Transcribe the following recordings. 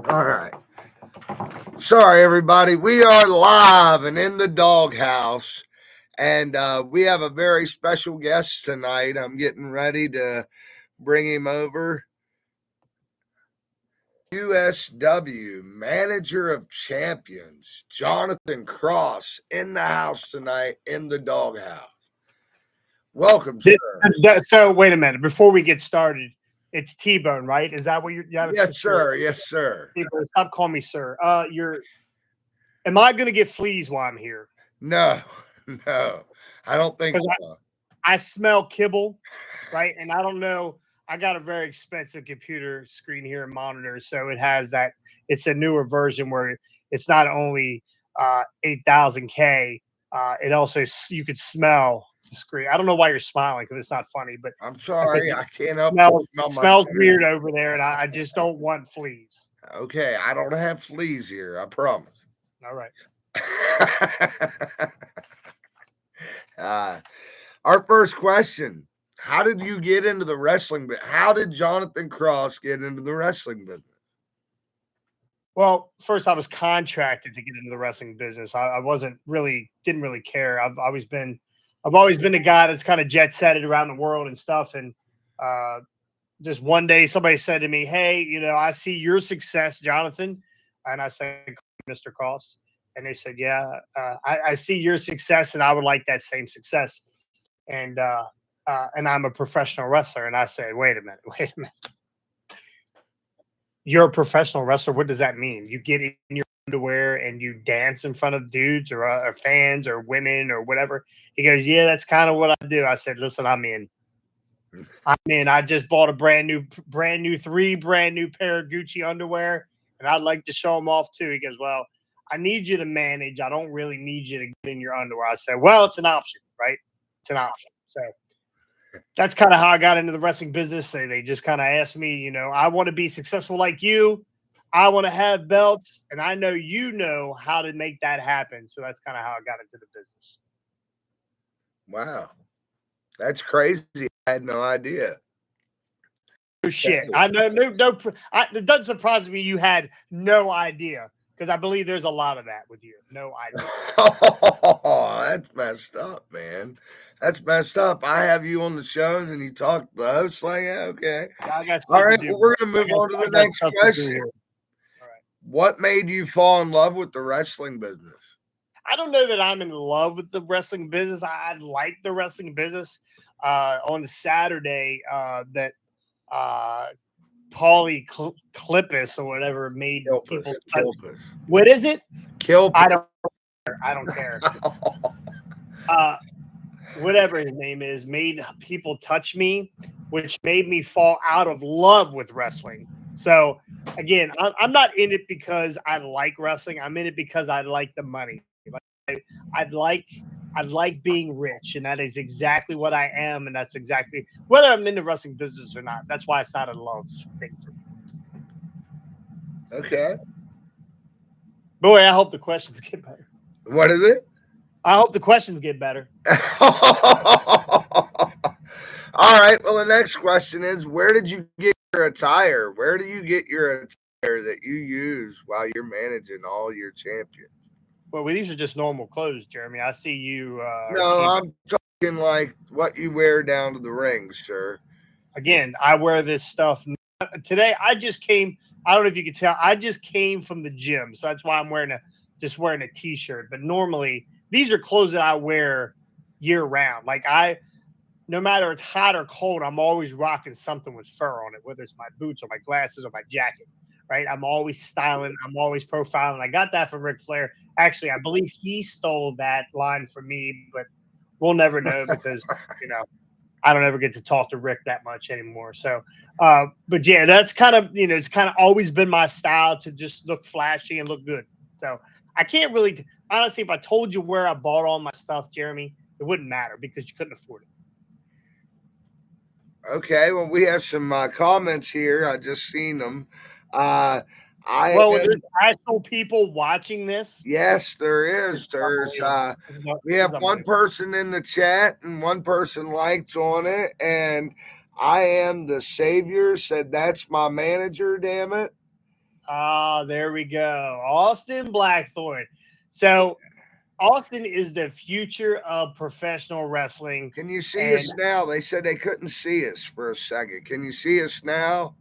All right. Sorry, everybody. We are live and in the doghouse, and we have a very special guest tonight. I'm getting ready to bring him over. USW Manager of Champions, Jonathan Cross, in the house tonight in the doghouse. Welcome, sir. So wait a minute. Before we get started, it's T-Bone, right? Is that what you're? Yes, sir. Yes, sir. T-Bone, stop calling me sir. Am I going to get fleas while I'm here? No, I don't think so. I smell kibble, right? And I don't know. I got a very expensive computer screen here and monitor, so it has that. It's a newer version where it's not only 8,000K. It also you could smell the screen. I don't know why you're smiling because it's not funny, but I'm sorry, I can't help it smells weird over there, and I just don't want fleas. Okay, I don't have fleas here, I promise. All right. Our first question: how did you get into the wrestling? How did Jonathan Cross get into the wrestling business? Well, first I was contracted to get into the wrestling business. I didn't really care. I've always been the guy that's kind of jet setted around the world and stuff. And just one day somebody said to me, "Hey, I see your success, Jonathan." And I said, "Mr. Cross." And they said, "Yeah, I see your success, and I would like that same success." And I'm a professional wrestler. And I said, wait a minute. You're a professional wrestler. What does that mean? You get in your underwear and you dance in front of dudes or fans or women or whatever? He goes, yeah, that's kind of what I do. I said, listen, I'm in. I just bought a brand new pair of Gucci underwear, and I'd like to show them off too. He goes, well, I need you to manage. I don't really need you to get in your underwear. I said, well, it's an option, right? It's an option. So that's kind of how I got into the wrestling business. They just kind of asked me, I want to be successful like you. I want to have belts, and I know you know how to make that happen. So that's kind of how I got into the business. Wow. That's crazy. I had no idea. No shit. I know. No. It doesn't surprise me you had no idea, because I believe there's a lot of that with you. No idea. Oh, that's messed up, man. That's messed up. I have you on the shows and you talk to the host like, yeah, okay. All right, well, we're going to move on to the next question. All right. What made you fall in love with the wrestling business? I don't know that I'm in love with the wrestling business. I like the wrestling business. On the Saturday that Paulie Clippus or whatever made people. What is it? I don't care. Whatever his name is, made people touch me, which made me fall out of love with wrestling. So again, I'm not in it because I like wrestling. I'm in it because I like the money. I'd like being rich, and that is exactly what I am, and that's exactly whether I'm in the wrestling business or not. That's why it's not a love thing for me. Okay. Boy, I hope the questions get better. What is it? I hope the questions get better. All right. Well, the next question is, where did you get your attire? Where do you get your attire that you use while you're managing all your champions? Well, these are just normal clothes, Jeremy. I see you. No, I'm talking like what you wear down to the ring, sir. Again, I wear this stuff today. I just came. I don't know if you can tell. I just came from the gym, so that's why I'm wearing a t-shirt. But normally, these are clothes that I wear year round. Like no matter it's hot or cold, I'm always rocking something with fur on it, whether it's my boots or my glasses or my jacket. Right? I'm always styling. I'm always profiling. I got that from Ric Flair. Actually, I believe he stole that line from me, but we'll never know because I don't ever get to talk to Rick that much anymore. So, but yeah, that's kind of it's kind of always been my style to just look flashy and look good. So I can't really honestly, if I told you where I bought all my stuff, Jeremy, it wouldn't matter because you couldn't afford it. Okay, well, we have some comments here. I just seen them. There's actual people watching this. Yes, there is. We have one person in the chat and one person liked on it, and I am the savior said that's my manager. Damn it! There we go. Austin Blackthorn. So Austin is the future of professional wrestling. Can you see us now? They said they couldn't see us for a second. Can you see us now?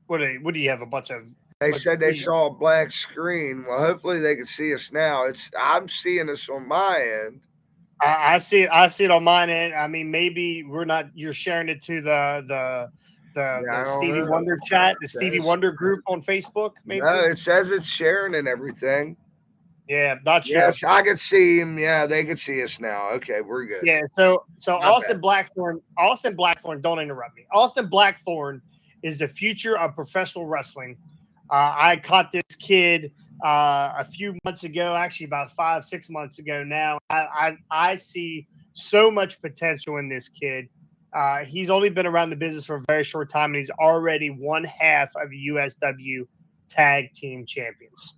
What do you have? A bunch of? They said they saw a black screen. Well, hopefully they can see us now. I'm seeing us on my end. I see it. I see it on mine end. I mean, maybe we're not. You're sharing it to the Stevie Wonder chat, the Stevie Wonder group on Facebook. Maybe. No, it says it's sharing and everything. Yeah, not sure. Yes, I could see him. Yeah, they could see us now. Okay, we're good. Yeah. So Austin Blackthorn. Don't interrupt me. Austin Blackthorn is the future of professional wrestling. I caught this kid a few months ago, actually about 5-6 months ago now. I see so much potential in this kid. He's only been around the business for a very short time, and he's already one half of the USW Tag Team Champions.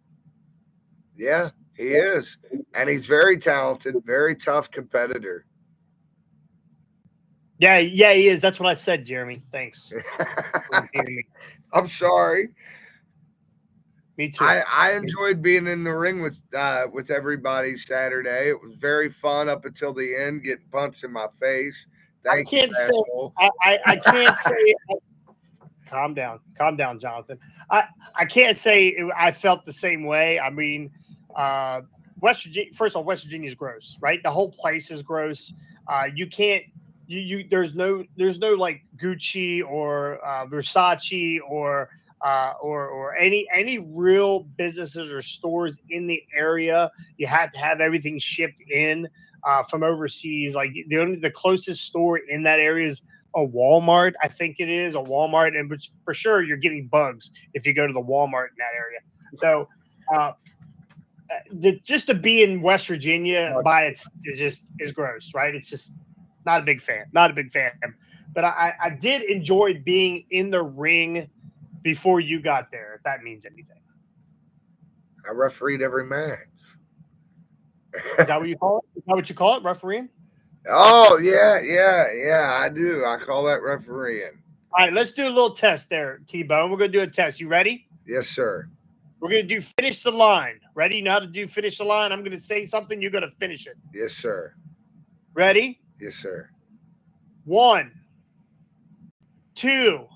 Yeah, he is. And he's very talented, very tough competitor. Yeah, he is. That's what I said, Jeremy. Thanks. I'm sorry. Me too. I enjoyed being in the ring with everybody Saturday. It was very fun up until the end, getting punched in my face. I can't say. Calm down, Jonathan. I can't say I felt the same way. I mean, West Virginia. First of all, West Virginia is gross, right? The whole place is gross. You can't. There's no like Gucci or Versace or any real businesses or stores in the area. You have to have everything shipped in from overseas. Like the closest store in that area is a Walmart. I think it is a Walmart, and for sure you're getting bugs if you go to the Walmart in that area. So just to be in West Virginia is gross, right? It's just not a big fan. But I did enjoy being in the ring before you got there, if that means anything. I refereed every match. Is that what you call it? Is that what you call it, refereeing? Oh, yeah, I do. I call that refereeing. All right, let's do a little test there, T-Bone. We're going to do a test. You ready? Yes, sir. We're going to do finish the line. Ready? You know how to do finish the line? I'm going to say something. You're going to finish it. Yes, sir. Ready? Yes, sir. 1, 2.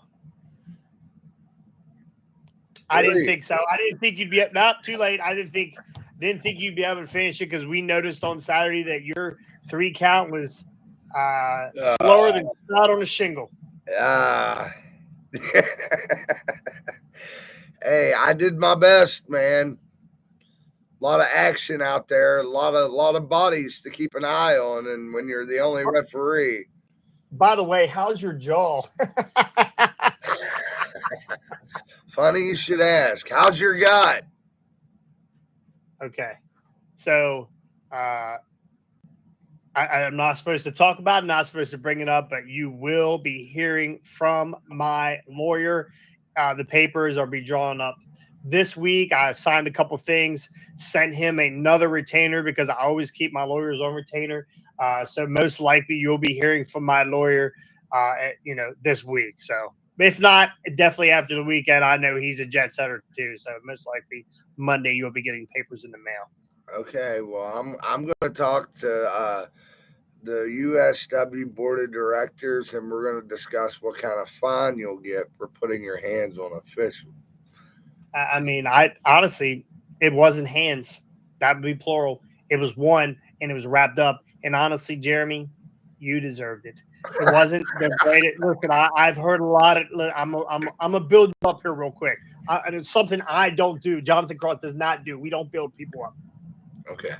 I didn't think so. I didn't think you'd be not too late. I didn't think you'd be able to finish it because we noticed on Saturday that your 3 count was slower than snot on a shingle. Hey, I did my best, man. A lot of action out there, a lot of bodies to keep an eye on, and when you're the only referee. By the way, how's your jaw? Funny you should ask. How's your gut? Okay. So I'm not supposed to talk about it, not supposed to bring it up, but you will be hearing from my lawyer. The papers are be drawn up this week. I signed a couple things, sent him another retainer because I always keep my lawyers on retainer. So most likely you'll be hearing from my lawyer, this week. So if not, definitely after the weekend. I know he's a jet setter too. So most likely Monday you'll be getting papers in the mail. Okay. Well, I'm going to talk to the USW board of directors, and we're going to discuss what kind of fine you'll get for putting your hands on official. I mean, I honestly, it wasn't hands. That would be plural. It was one, and it was wrapped up. And honestly, Jeremy, you deserved it. It wasn't the greatest. Listen, I've heard a lot of. I'm a build you up here real quick. And it's something I don't do. Jonathan Cross does not do. We don't build people up. Okay.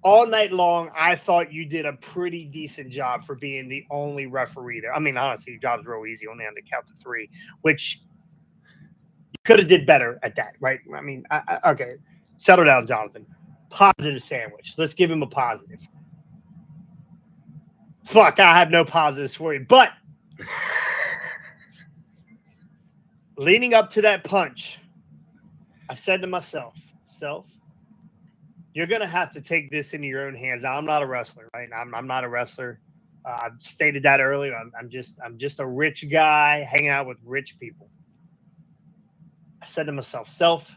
All night long, I thought you did a pretty decent job for being the only referee there. I mean, honestly, your job's real easy. Only on the count to 3, which you could have did better at that, right? I mean, okay. Settle down, Jonathan. Positive sandwich. Let's give him a positive. Fuck, I have no positives for you. But leading up to that punch, I said to myself, you're going to have to take this into your own hands. Now, I'm not a wrestler, right? I'm not a wrestler. I've stated that earlier. I'm just a rich guy hanging out with rich people. I said to myself,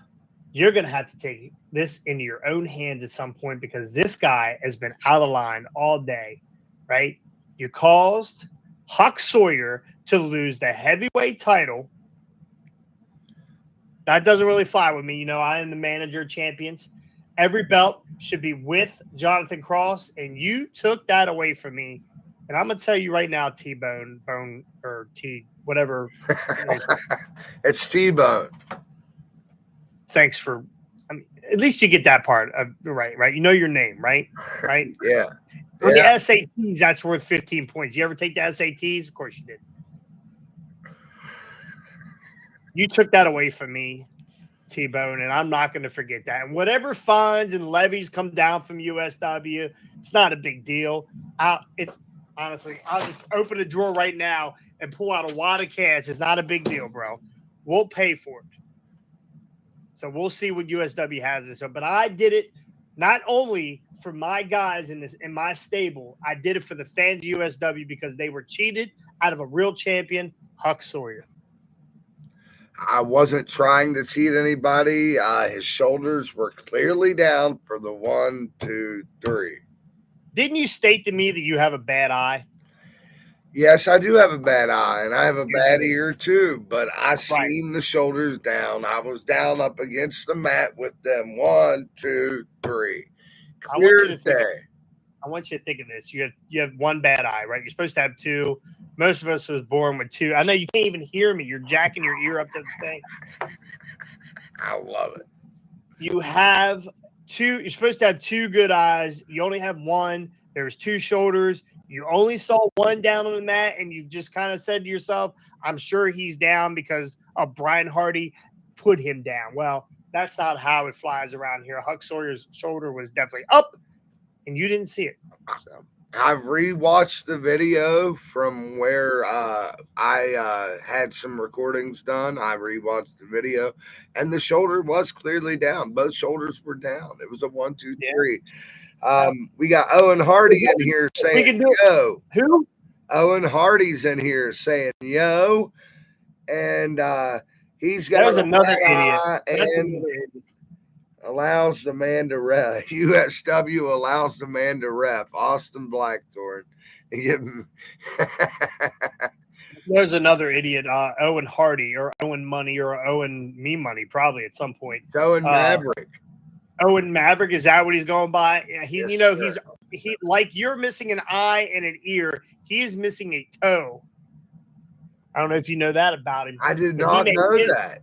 you're going to have to take this into your own hands at some point because this guy has been out of line all day, right? You caused Huck Sawyer to lose the heavyweight title. That doesn't really fly with me. You know, I am the manager of champions. Every belt should be with Jonathan Cross, and you took that away from me. And I'm going to tell you right now, T-Bone, Bone, or T, whatever. It's T-Bone. Thanks for, I mean, at least you get that part of right. You know your name, right? Yeah. On the SATs, that's worth 15 points. You ever take the SATs? Of course you did. You took that away from me, T-Bone, and I'm not going to forget that. And whatever fines and levies come down from USW, it's not a big deal. It's honestly, I'll just open a drawer right now and pull out a wad of cash. It's not a big deal, bro. We'll pay for it. So we'll see what USW has this. But I did it not only for my guys in my stable. I did it for the fans of USW because they were cheated out of a real champion, Huck Sawyer. I wasn't trying to cheat anybody. His shoulders were clearly down for the 1, 2, 3. Didn't you state to me that you have a bad eye? Yes, I do have a bad eye, and I have a bad ear too, but I seen the shoulders down. I was down up against the mat with them. 1, 2, 3. Clear as day. I want you to think of this. You have one bad eye, right? You're supposed to have 2. Most of us was born with 2. I know you can't even hear me. You're jacking your ear up to the thing. I love it. You have 2. You're supposed to have 2 good eyes. You only have 1. There's 2 shoulders. You only saw 1 down on the mat, and you just kind of said to yourself, I'm sure he's down because Brian Hardy put him down. Well, that's not how it flies around here. Huck Sawyer's shoulder was definitely up, and you didn't see it. So I've rewatched the video from where I had some recordings done. I rewatched the video, and the shoulder was clearly down. Both shoulders were down. It was a 1, 2, 3. We got Owen Hardy in here saying yo. Who? Owen Hardy's in here saying yo. And he's got another idiot. And allows the man to rep. USW allows the man to rep. Austin Blackthorne. There's another idiot, Owen Hardy or Owen Money or Owen Me Money, probably at some point. Owen Maverick. Owen Maverick, is that what he's going by? Yeah, Yes, he like you're missing an eye and an ear. He is missing a toe. I don't know if you know that about him. I did not know that.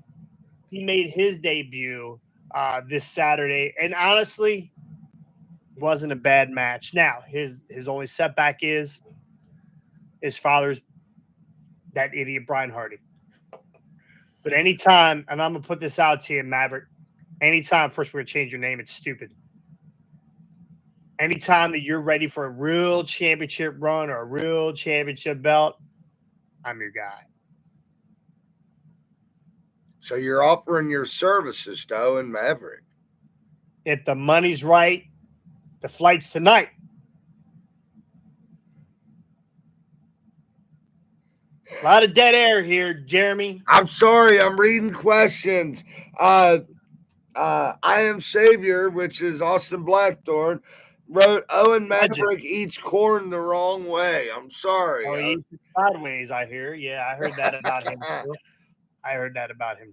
He made his debut this Saturday, and honestly, wasn't a bad match. Now, his only setback is his father's that idiot Brian Hardy. But anytime, and I'm gonna put this out to you, Maverick. Anytime, first we're going to change your name. It's stupid. Anytime that you're ready for a real championship run or a real championship belt, I'm your guy. So you're offering your services to Owen Maverick. If the money's right, the flight's tonight. A lot of dead air here, Jeremy. I'm sorry. I'm reading questions. I Am Savior, which is Austin Blackthorne, wrote Owen Maverick eats corn the wrong way. I'm sorry. Oh, he eats it sideways, I hear. Yeah, I heard that about him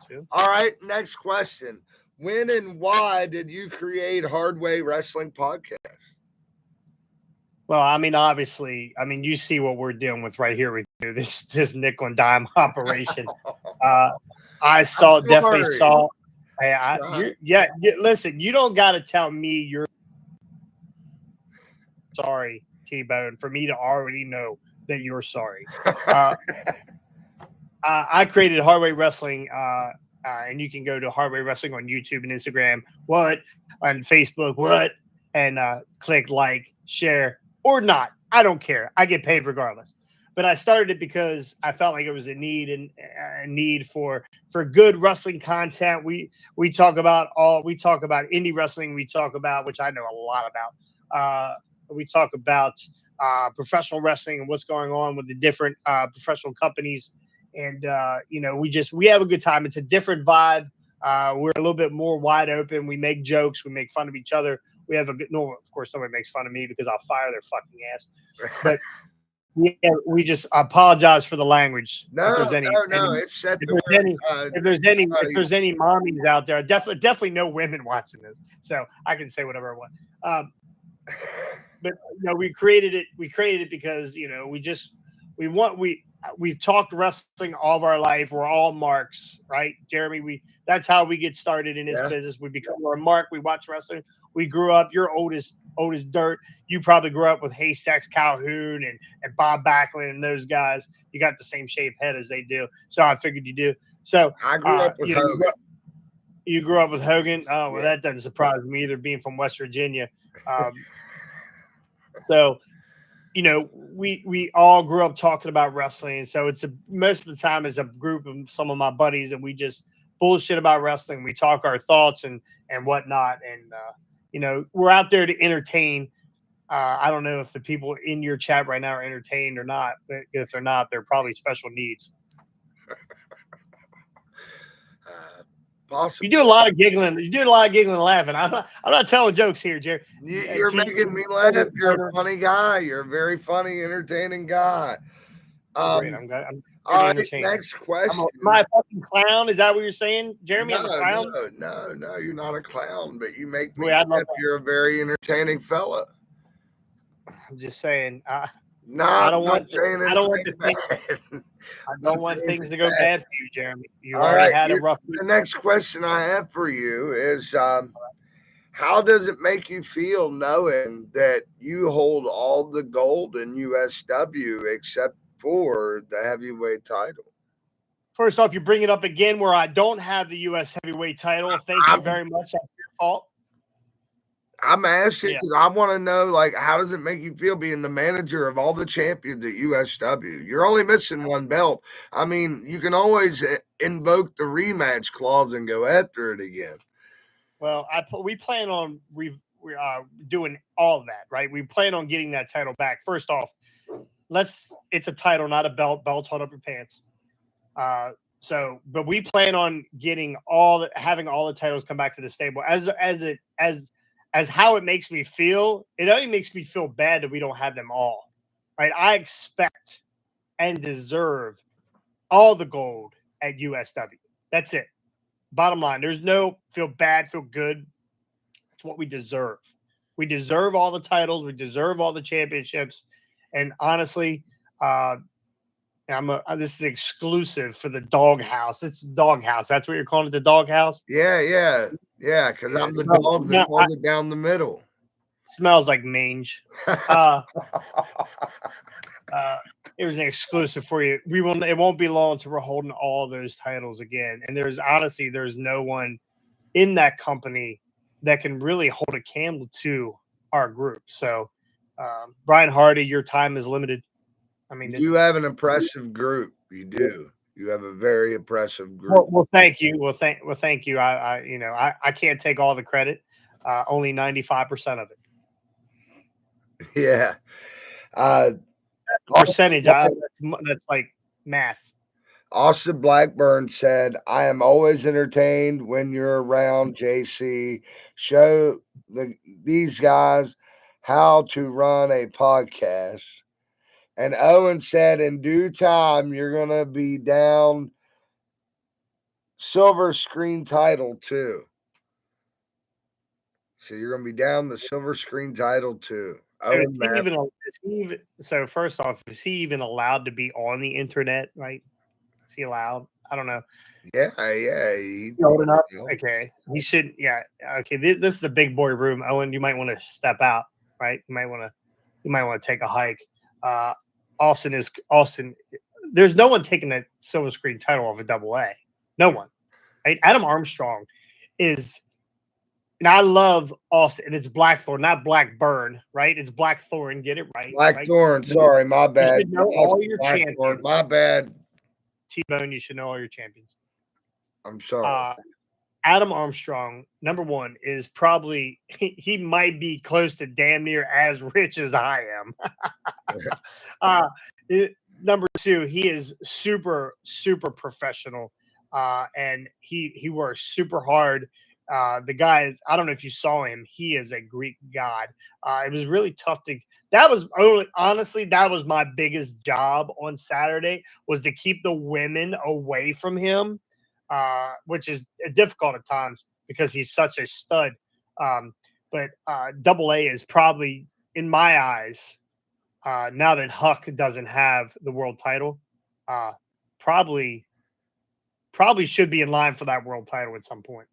too. All right, next question. When and why did you create Hardway Wrestling Podcast? Well, I mean, obviously, you see what we're dealing with right here with you, this nickel and dime operation. I definitely saw. Listen, you don't got to tell me you're sorry, T-Bone, for me to already know that you're sorry. I created Hardway Wrestling, and you can go to Hardway Wrestling on YouTube and Instagram, on Facebook, and click like, share, or not. I don't care. I get paid regardless. But I started it because I felt like it was a need for good wrestling content. We talk about indie wrestling. We talk about, which I know a lot about. we talk about professional wrestling and what's going on with the different professional companies. And, we have a good time. It's a different vibe. We're a little bit more wide open. We make jokes. We make fun of each other. We have of course, nobody makes fun of me because I'll fire their fucking ass. But we just apologize for the language. No, if there's any, it's set if there's any mommies out there, definitely no women watching this, so I can say whatever I want. But we created it. We created it because we've talked wrestling all of our life. We're all marks, right, Jeremy? That's how we get started in this business. We become a mark. We watch wrestling. We grew up. You're old as dirt. You probably grew up with Haystacks Calhoun and Bob Backlund and those guys. You got the same shaped head as they do. So I figured you do. So I grew up with Hogan. You grew up with Hogan? Oh, well, that doesn't surprise me either, being from West Virginia. So, we all grew up talking about wrestling. So most of the time it's a group of some of my buddies, and we just bullshit about wrestling. We talk our thoughts and whatnot. And, we're out there to entertain. I don't know if the people in your chat right now are entertained or not, but if they're not, they're probably special needs. Possibly. You do a lot of giggling. You do a lot of giggling and laughing. I'm not telling jokes here, Jerry. You're making me laugh. You're a funny guy. You're a very funny, entertaining guy. Great. I'm all right, next question. Am I a fucking clown? Is that what you're saying, Jeremy? I'm a clown? No, you're not a clown, but you make me laugh. You're a very entertaining fella. I'm just saying. I don't want things to go bad for you, Jeremy. You all already right, had a rough week. The next question I have for you is, how does it make you feel knowing that you hold all the gold in USW except for the heavyweight title? First off, you bring it up again where I don't have the U.S. heavyweight title. Thank you very much. That's your fault. I'm asking because I want to know, how does it make you feel being the manager of all the champions at USW? You're only missing one belt. I mean, you can always invoke the rematch clause and go after it again. Well, we plan on doing all of that, right? We plan on getting that title back. First off, it's a title, not a belt. Belts hold up your pants. But we plan on getting having all the titles come back to the stable. As how it makes me feel, it only makes me feel bad that we don't have them all, right? I expect and deserve all the gold at USW. That's it. Bottom line, there's no feel bad, feel good. It's what we deserve. We deserve all the titles. We deserve all the championships. And honestly, this is exclusive for the Doghouse. It's Doghouse. That's what you're calling it, the Doghouse? Yeah. Because I'm the dog that pulls it down the middle. Smells like mange. It was an exclusive for you. It won't be long until we're holding all those titles again. And there's no one in that company that can really hold a candle to our group. So, Brian Hardy, your time is limited. I mean, you have an impressive group. You do. You have a very impressive group. Well, thank you. Well, thank you. I can't take all the credit. Only 95% of it. Yeah. Percentage. That's like math. Austin Blackburn said, "I am always entertained when you're around, JC. Show these guys how to run a podcast." And Owen said, "In due time, you're going to be down silver screen title too." So you're going to be down the silver screen title too. So first off, is he even allowed to be on the internet? Right? Is he allowed? I don't know. Yeah. Old enough? Okay. He should. Yeah. Okay. This is the big boy room. Owen, you might want to step out. Right? You might want to take a hike. Austin. There's no one taking that silver screen title off a AA. No one. Right? Adam Armstrong is. And I love Austin, and it's Blackthorn, not Blackburn, right? It's Blackthorn. Get it right. Blackthorn. Right? Sorry, my bad. You should know all your champions. My bad. T-Bone, you should know all your champions. I'm sorry. Adam Armstrong, number one, is probably he might be close to damn near as rich as I am. Number two, he is super professional, and he works super hard. The guy is, I don't know if you saw him. He is a Greek god. It was really tough to. That was honestly, that was my biggest job on Saturday, was to keep the women away from him, which is difficult at times because he's such a stud. But Double A is probably, in my eyes, now that Huck doesn't have the world title, probably should be in line for that world title at some point.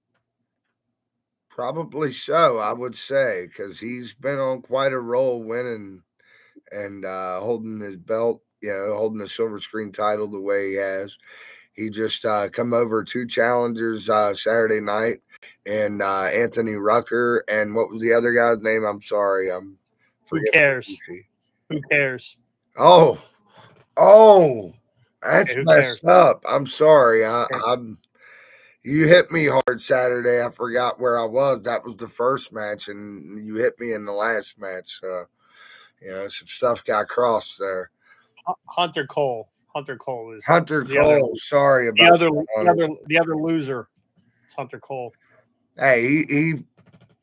Probably so, I would say, because he's been on quite a roll, winning and holding his belt, holding the silver screen title the way he has. He just come over 2 challengers Saturday night, and Anthony Rucker, and what was the other guy's name? I'm sorry, Who cares? Who cares? Oh, that's messed up. I'm sorry. You hit me hard Saturday. I forgot where I was. That was the first match, and you hit me in the last match. Some stuff got crossed there. Hunter Cole. Hunter Cole is Hunter Cole. Sorry about the other loser. It's Hunter Cole. Hey, he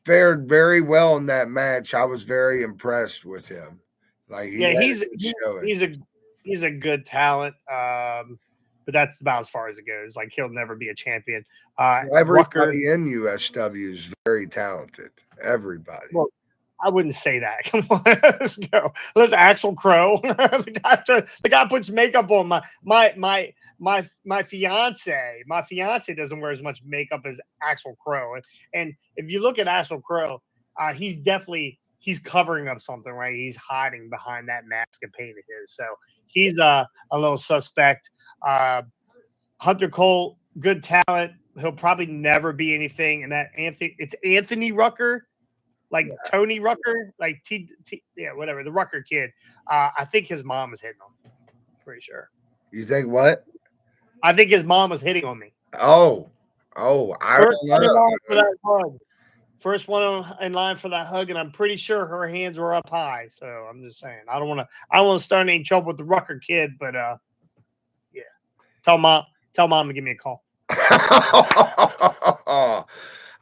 fared very well in that match. I was very impressed with him. Like, he's a good talent. But that's about as far as it goes. Like, he'll never be a champion. Everybody in USW is very talented. Everybody. Well, I wouldn't say that. Come on, let's go. Let axlcrowe. the guy puts makeup on my fiance. My fiance doesn't wear as much makeup as axlcrowe. And if you look at axlcrowe, he's covering up something, right? He's hiding behind that mask of paint of his. So he's a little suspect. Hunter Cole, good talent. He'll probably never be anything. And it's Anthony Rucker, like Tony Rucker, like whatever, the Rucker kid. I think his mom was hitting on me. Pretty sure. You think what? I think his mom was hitting on me. Oh, I don't know. First one in line for that hug, and I'm pretty sure her hands were up high. So I'm just saying, I don't want to start any trouble with the Rucker kid, but yeah. Tell mom to give me a call.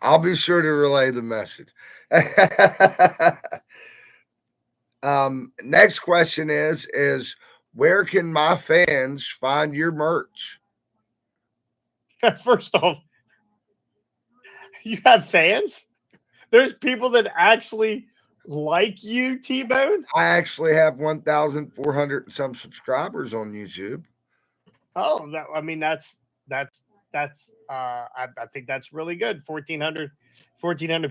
I'll be sure to relay the message. Next question is where can my fans find your merch? First off, you have fans? There's people that actually like you, T-Bone? I actually have 1,400 and some subscribers on YouTube. Oh, I think that's really good. 1,400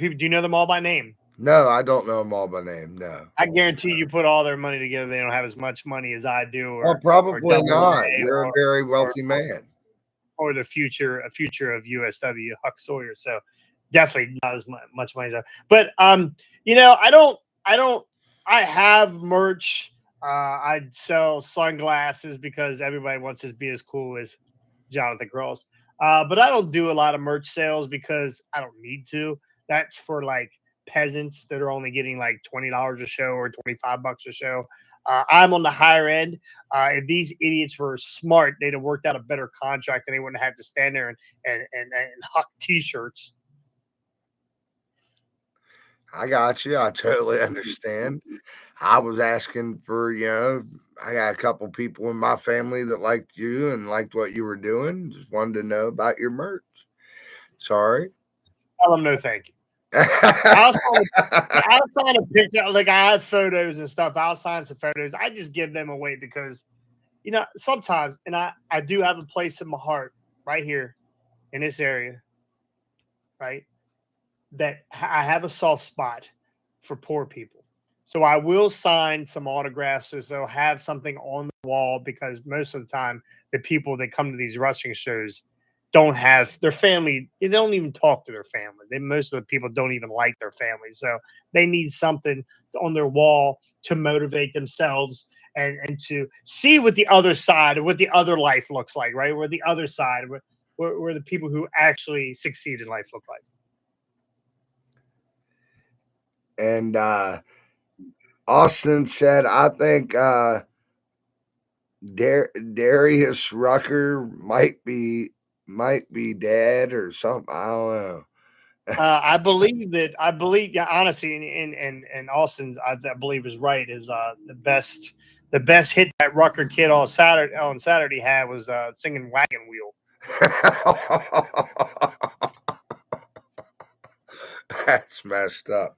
people. Do you know them all by name? No, I don't know them all by name. No. I guarantee you put all their money together, they don't have as much money as I do. Probably not. You're a very wealthy man. Or the future of USW, Huck Sawyer. So definitely not as much money as I. But I have merch. I sell sunglasses because everybody wants to be as cool as jonathancross. But I don't do a lot of merch sales because I don't need to. That's for like peasants that are only getting like $20 a show or $25 a show. I'm on the higher end. If these idiots were smart, they'd have worked out a better contract and they wouldn't have to stand there and huck t-shirts. I got you. I totally understand. I was asking for, I got a couple people in my family that liked you and liked what you were doing. Just wanted to know about your merch. Sorry. Tell them no thank you. I'll sign a picture. Like, I have photos and stuff. I'll sign some photos. I just give them away because, sometimes, and I do have a place in my heart right here in this area, right, that I have a soft spot for poor people. So I will sign some autographs so they'll have something on the wall, because most of the time the people that come to these wrestling shows don't have their family. They don't even talk to their family. Most of the people don't even like their family. So they need something on their wall to motivate themselves and to see what the other side, what the other life looks like, right? Where the other side, the people who actually succeed in life look like. And Austin said, I think Darius Rucker might be dead or something. I don't know. I believe, yeah, honestly, and Austin's, I believe is right, is the best hit that Rucker kid on Saturday had was singing Wagon Wheel. That's messed up.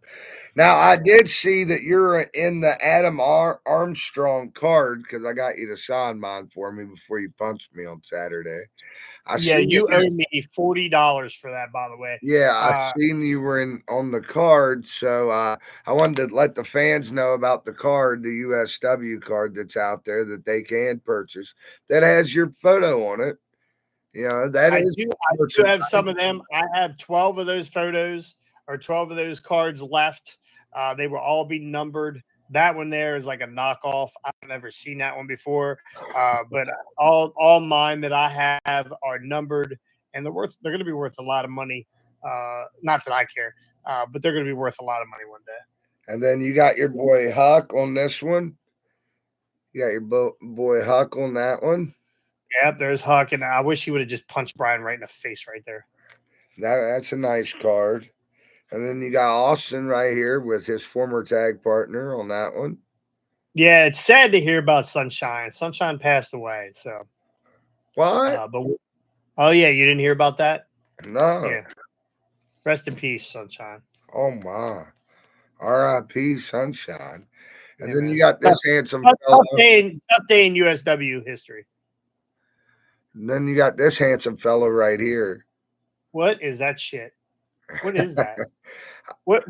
Now, I did see that you're in the Adam Armstrong card because I got you to sign mine for me before you punched me on Saturday. You owe me $40 for that, by the way. Yeah, I seen you were on the card, so I wanted to let the fans know about the card, the USW card that's out there that they can purchase that has your photo on it. You know, I do have some of them. I have 12 of those photos or 12 of those cards left. They will all be numbered. That one there is like a knockoff. I've never seen that one before. But all mine that I have are numbered, and they're going to be worth a lot of money. Not that I care, but they're going to be worth a lot of money one day. And then you got your boy Huck on this one. You got your boy Huck on that one. Yep, there's Huck, and I wish he would have just punched Brian right in the face right there. That's a nice card. And then you got Austin right here with his former tag partner on that one. Yeah, it's sad to hear about Sunshine. Sunshine passed away, so. What? Oh, yeah, you didn't hear about that? No. Yeah. Rest in peace, Sunshine. Oh, my. R.I.P. Sunshine. And then you got this handsome fellow. Tough day in USW history. And then you got this handsome fellow right here. What is that shit? What is that?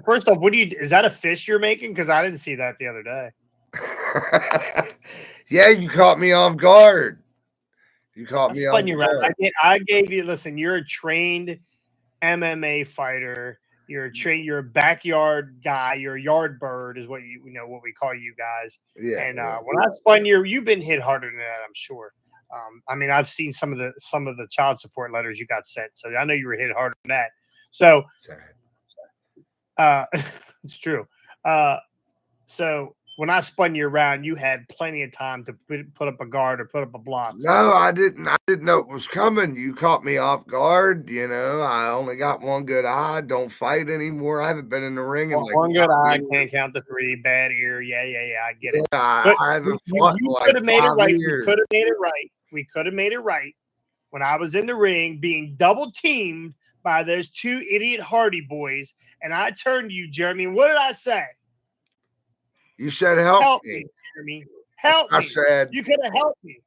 First off, is that a fish you're making? Because I didn't see that the other day. Yeah, you caught me off guard. You caught me off guard. I gave you, listen, you're a trained MMA fighter. You're a backyard guy. You're a yard bird is what what we call you guys. Yeah. And when I spun you've been hit harder than that, I'm sure. I mean, I've seen some of the child support letters you got sent, so I know you were hit harder than that. So, it's true. So when I spun you around, you had plenty of time to put up a guard or put up a block. No, I didn't. I didn't know it was coming. You caught me off guard. You know, I only got one good eye. Don't fight anymore. I haven't been in the ring in like one good eye. Can't count the three. Bad ear. Yeah. I get it. Yeah, I haven't fought in like 5 years. We could have made it right. We could have made it right when I was in the ring being double teamed by those two idiot Hardy boys, and I turned to you, Jeremy. What did I say? You said help me, Jeremy. Help me. I said you could have helped me.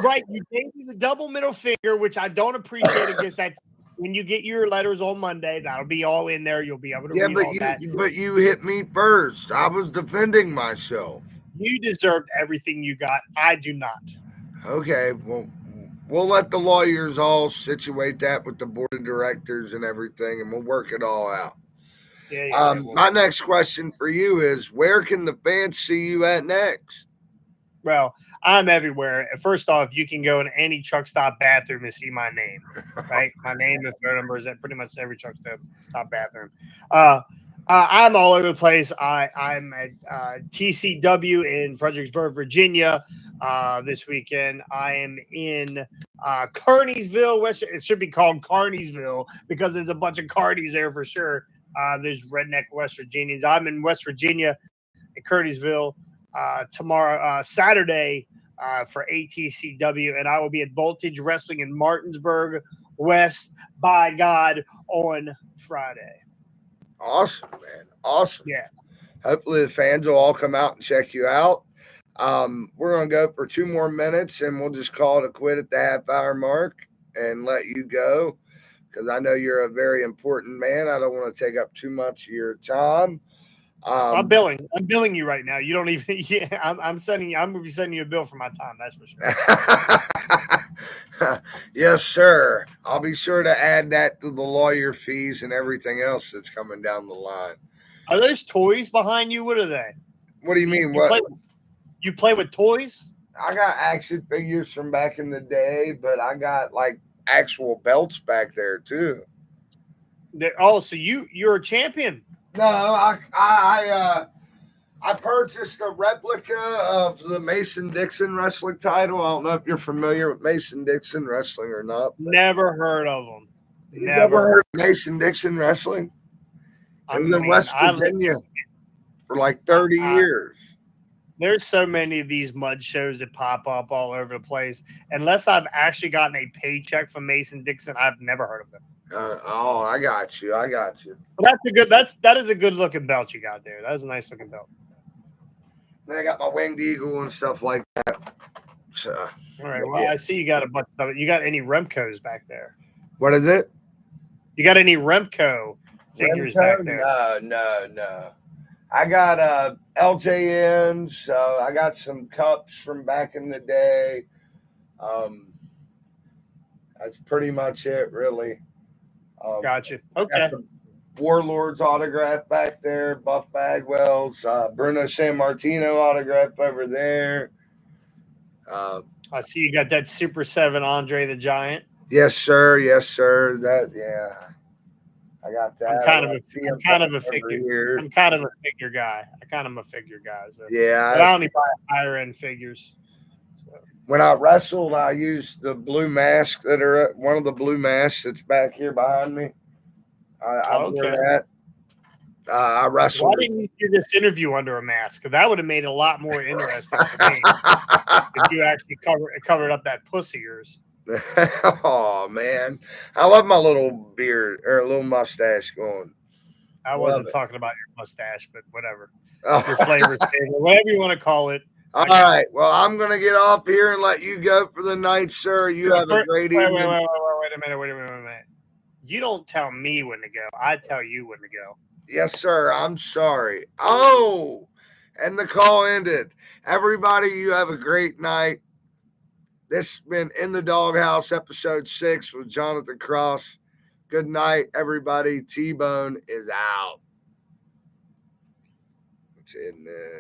Right? You gave me the double middle finger, which I don't appreciate. Because that's when you get your letters on Monday. That'll be all in there. You'll be able to read all that. But you hit me first. I was defending myself. You deserved everything you got. I do not. Okay, well, we'll let the lawyers all situate that with the board of directors and everything, and we'll work it all out. Yeah, my next question for you is, where can the fans see you at next? Well, I'm everywhere. First off, you can go in any truck stop bathroom and see my name, right? My name and phone number is at pretty much every truck stop bathroom. I'm all over the place. I'm at TCW in Fredericksburg, Virginia. This weekend, I am in Kearneysville, it should be called Kearneysville because there's a bunch of Cardies there for sure. There's redneck West Virginians. I'm in West Virginia at Kearneysville tomorrow, Saturday for ATCW, and I will be at Voltage Wrestling in Martinsburg West, by God, on Friday. Awesome, man. Awesome. Yeah. Hopefully the fans will all come out and check you out. We're going to go for 2 more minutes, and we'll just call it a quit at the half-hour mark and let you go because I know you're a very important man. I don't want to take up too much of your time. I'm billing you right now. You don't even. Yeah, I'm going to be sending you a bill for my time. That's for sure. Yes, sir. I'll be sure to add that to the lawyer fees and everything else that's coming down the line. Are those toys behind you? What are they? What do you mean? You play with toys? I got action figures from back in the day, but I got like actual belts back there too. So you're a champion? No, I purchased a replica of the Mason Dixon wrestling title. I don't know if you're familiar with Mason Dixon wrestling or not. Never heard of them. Never heard of Mason Dixon wrestling? I was in West Virginia for like 30 years. There's so many of these mud shows that pop up all over the place. Unless I've actually gotten a paycheck from Mason Dixon, I've never heard of them. I got you. But that is a good looking belt you got there. That is a nice looking belt. Then I got my winged eagle and stuff like that. So, all right. Well, I see you got a bunch of it. You got any Remcos back there? What is it? You got any Remco figures back there? No. I got LJNs. So I got some cups from back in the day. That's pretty much it, really. Gotcha. Okay. Warlord's autograph back there, Buff Bagwell's, Bruno Sammartino autograph over there. I see you got that Super 7 Andre the Giant. Yes, sir. I got that. I'm kind of a figure guy. So. Yeah. But I only buy higher end figures. So. When I wrestled, I used the blue mask one of the blue masks that's back here behind me. I wore that. I wrestled. Why didn't you do this interview under a mask? That would have made it a lot more interesting for me. If you actually covered up that puss of yours. Oh man, I love my little beard or little mustache going. I wasn't talking about your mustache, but whatever. Your flavor, whatever you want to call it. All right. Well, I'm gonna get off here and let you go for the night, sir. You have a great evening. Wait a minute. You don't tell me when to go. I tell you when to go. Yes, sir. I'm sorry. Oh, and the call ended. Everybody, you have a great night. This has been In the Doghouse, episode 6 with Jonathan Cross. Good night, everybody. T-Bone is out. It's in there.